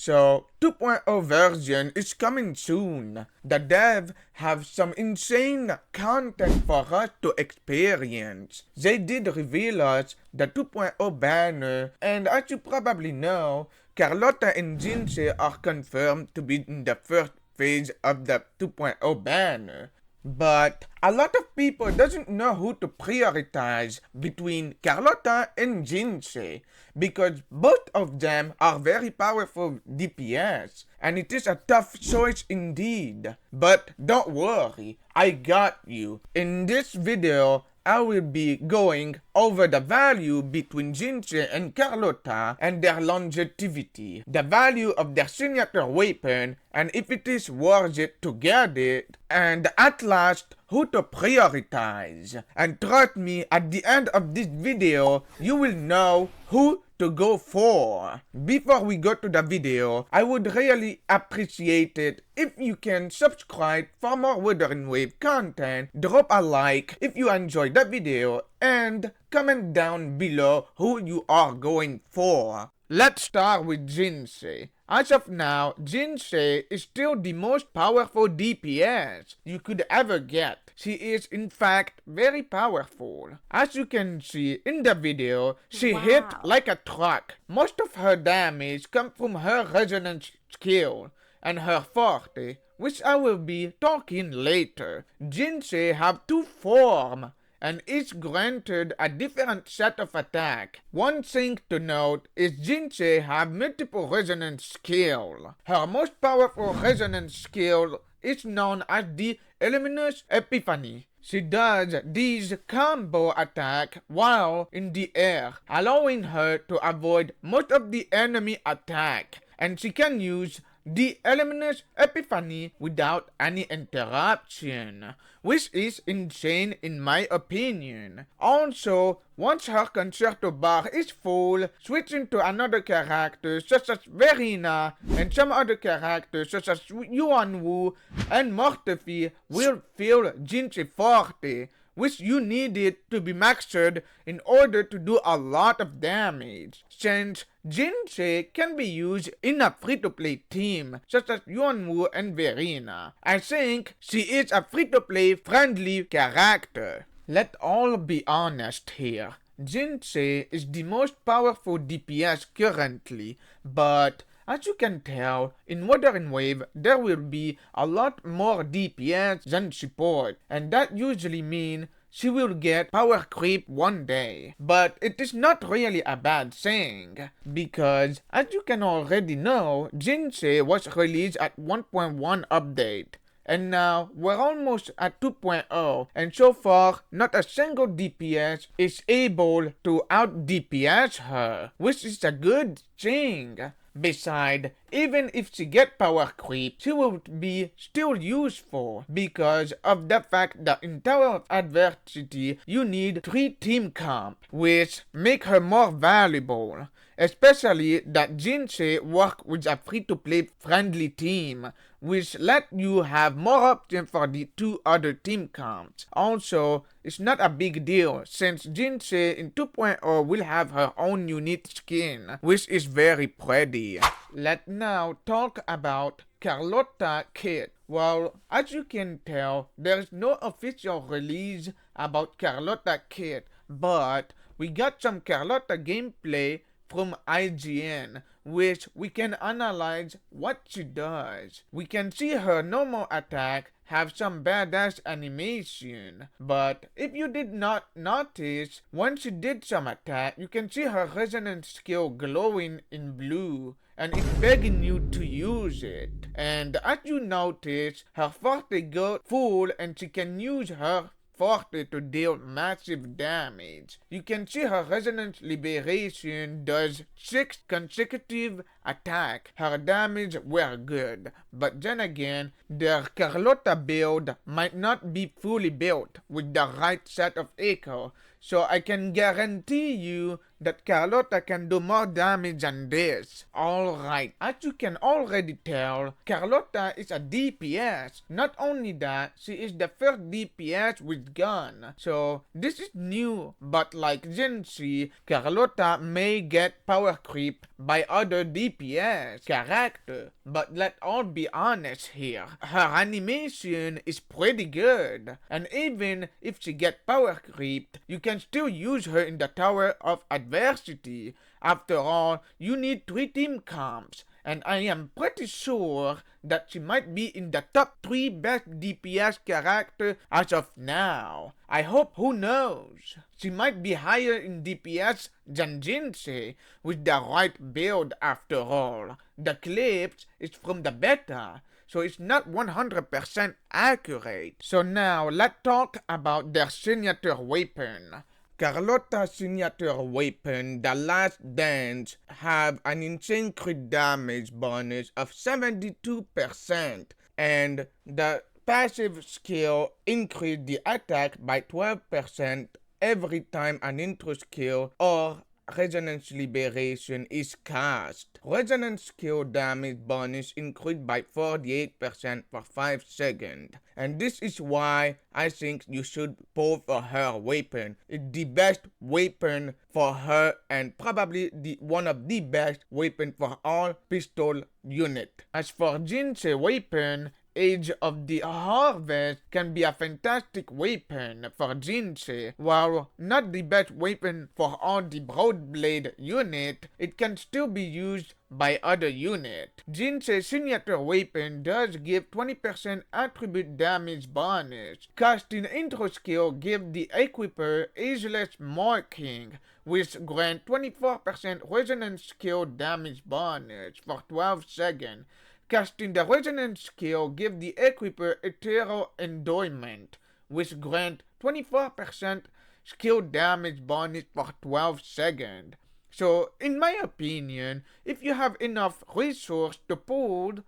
So 2.0 version is coming soon. The dev have some insane content for us to experience. They did reveal us the 2.0 banner, and as you probably know, Carlotta and Jinshi are confirmed to be in the first phase of the 2.0 banner. But a lot of people doesn't know who to prioritize between Carlotta and Jinshi, because both of them are very powerful DPS, and it is a tough choice indeed. But don't worry, I got you. In this video, I will be going over the value between Jinshi and Carlotta and their longevity, the value of their signature weapon, and if it is worth it to get it, and at last, who to prioritize. And trust me, at the end of this video, you will know who to go for. Before we go to the video, I would really appreciate it if you can subscribe for more Wuthering Waves content, drop a like if you enjoyed the video, and comment down below who you are going for. Let's start with Jinshi. As of now, Jinshi is still the most powerful DPS you could ever get. She is in fact very powerful. As you can see in the video, she hit like a truck. Most of her damage comes from her resonance skill and her forte, which I will be talking later. Jinshi have two forms and each granted a different set of attack. One thing to note is Jinshi have multiple resonance skill. Her most powerful resonance skill is known as the Luminous Epiphany. She does these combo attack while in the air, allowing her to avoid most of the enemy attack, and she can use the Luminous Epiphany without any interruption, which is insane in my opinion. Also, once her concerto bar is full, switching to another character such as Verena and some other characters such as Yuanwu and Mortefi will feel Jinshi forte, which you needed to be maxed in order to do a lot of damage, since Jinshi can be used in a free-to-play team, such as Yuanwu and Verena. I think she is a free-to-play friendly character. Let's all be honest here. Jinshi is the most powerful DPS currently, but as you can tell, in Wuthering Waves, there will be a lot more DPS than support, and that usually means she will get power creep one day. But it is not really a bad thing, because as you can already know, Jinshi was released at 1.1 update. And now, we're almost at 2.0, and so far, not a single DPS is able to out DPS her, which is a good thing. Besides, even if she get power creep, she will be still useful because of the fact that in Tower of Adversity you need 3 team comp, which make her more valuable. Especially that Jinshi work with a free-to-play friendly team, which let you have more options for the 2 other team comps. Also, it's not a big deal since Jinshi in 2.0 will have her own unique skin, which is very pretty. Let's now talk about Carlotta Kit. Well, as you can tell, there is no official release about Carlotta Kit, but we got some Carlotta gameplay from IGN, which we can analyze what she does. We can see her normal attack have some badass animation, but if you did not notice, when she did some attack, you can see her resonance skill glowing in blue, and it's begging you to use it. And as you notice, her forte go full and she can use her forte to deal massive damage. You can see her Resonance Liberation does 6 consecutive attacks. Her damage were good, but then again, their Carlotta build might not be fully built with the right set of echo, so I can guarantee you that Carlotta can do more damage than this. Alright, as you can already tell, Carlotta is a DPS. Not only that, she is the first DPS with gun. So, this is new, but like Jinshi, Carlotta may get power creep by other DPS character. But let's all be honest here, her animation is pretty good, and even if she get power creeped, you can still use her in the Tower of Adversity. After all, you need 3 team comps, and I am pretty sure that she might be in the top 3 best DPS character as of now. I hope, who knows? She might be higher in DPS than Jinshi with the right build after all. The clips is from the beta, so it's not 100% accurate. So now let's talk about their signature weapon. Carlotta's signature weapon, the Last Dance, have an insane crit damage bonus of 72%, and the passive skill increase the attack by 12% every time an intro skill or Resonance Liberation is cast. Resonance skill damage bonus increased by 48% for 5 seconds. And this is why I think you should pull for her weapon. It's the best weapon for her and probably one of the best weapon for all pistol unit. As for Jinshi weapon, Age of the Harvest can be a fantastic weapon for Jinshi. While not the best weapon for all the Broadblade unit, it can still be used by other unit. Jinshi's signature weapon does give 20% attribute damage bonus. Casting intro skill give the equiper ageless marking, which grant 24% resonance skill damage bonus for 12 seconds. Casting the resonance skill give the equiper ethereal endowment, which grant 24% skill damage bonus for 12 seconds. So, in my opinion, if you have enough resource to pull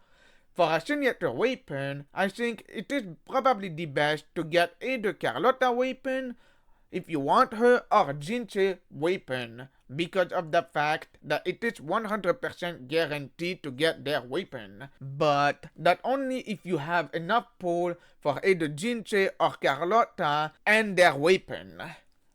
for a signature weapon, I think it is probably the best to get either Carlotta weapon if you want her or Jinshi weapon, because of the fact that it is 100% guaranteed to get their weapon. But that only if you have enough pull for either Jinshi or Carlotta and their weapon.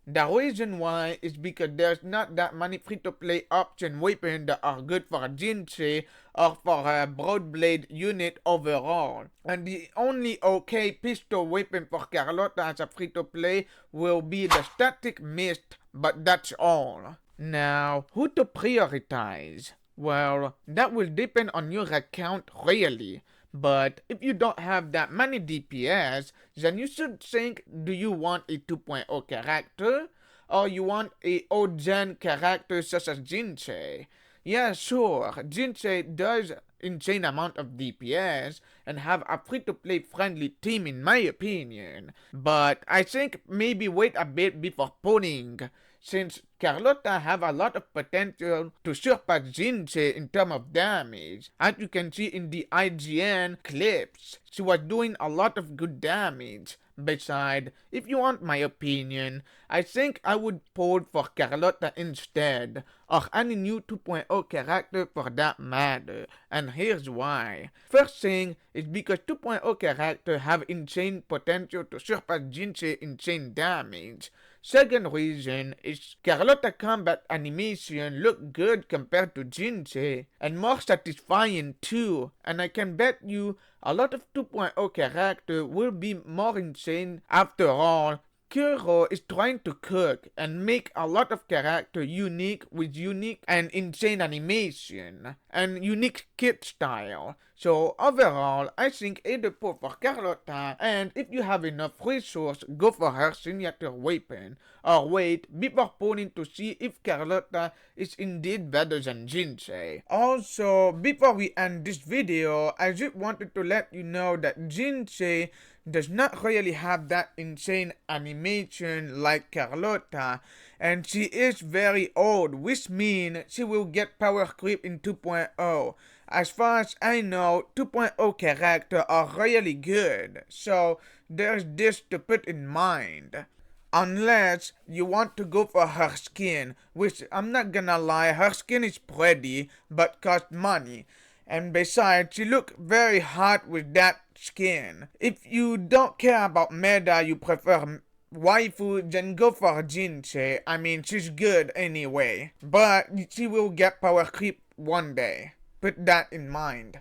The reason why is because there's not that many free-to-play option weapons that are good for Jinshi or for a Broadblade unit overall. And the only okay pistol weapon for Carlotta as a free-to-play will be the Static Mist, but that's all. Now, who to prioritize? Well, that will depend on your account really. But if you don't have that many DPS, then you should think, do you want a 2.0 character? Or you want a old gen character such as Jinshi? Yeah, sure, Jinshi does insane amount of DPS and have a free-to-play friendly team in my opinion. But I think maybe wait a bit before pulling, since Carlotta have a lot of potential to surpass Jinshi in terms of damage. As you can see in the IGN clips, she was doing a lot of good damage. Besides, if you want my opinion, I think I would pull for Carlotta instead, or any new 2.0 character for that matter, and here's why. First thing is because 2.0 characters have insane potential to surpass Jinshi insane damage. Second reason is Carlotta combat animation look good compared to Jinshi, and more satisfying too, and I can bet you a lot of 2.0 character will be more insane. After all, Kuro is trying to cook and make a lot of character unique with unique and insane animation and unique kit style. So overall, I think either pull for Carlotta, and if you have enough resource, go for her signature weapon, or wait before pulling to see if Carlotta is indeed better than Jinshi. Also, before we end this video, I just wanted to let you know that Jinshi does not really have that insane animation like Carlotta, and she is very old, which means she will get power creep in 2.0. As far as I know, 2.0 characters are really good, so there's this to put in mind. Unless you want to go for her skin, which I'm not gonna lie, her skin is pretty, but cost money. And besides, she look very hot with that skin. If you don't care about meta, you prefer waifu, then go for Jinshi. I mean, she's good anyway. But she will get power creep one day. Put that in mind.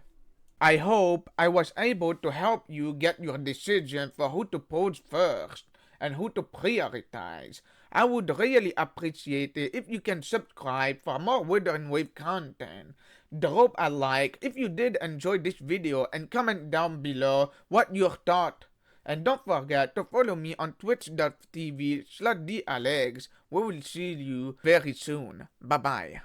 I hope I was able to help you get your decision for who to pose first and who to prioritize. I would really appreciate it if you can subscribe for more Wuthering Wave content. Drop a like if you did enjoy this video and comment down below what you thought. And don't forget to follow me on twitch.tv/dalex. We will see you very soon. Bye bye.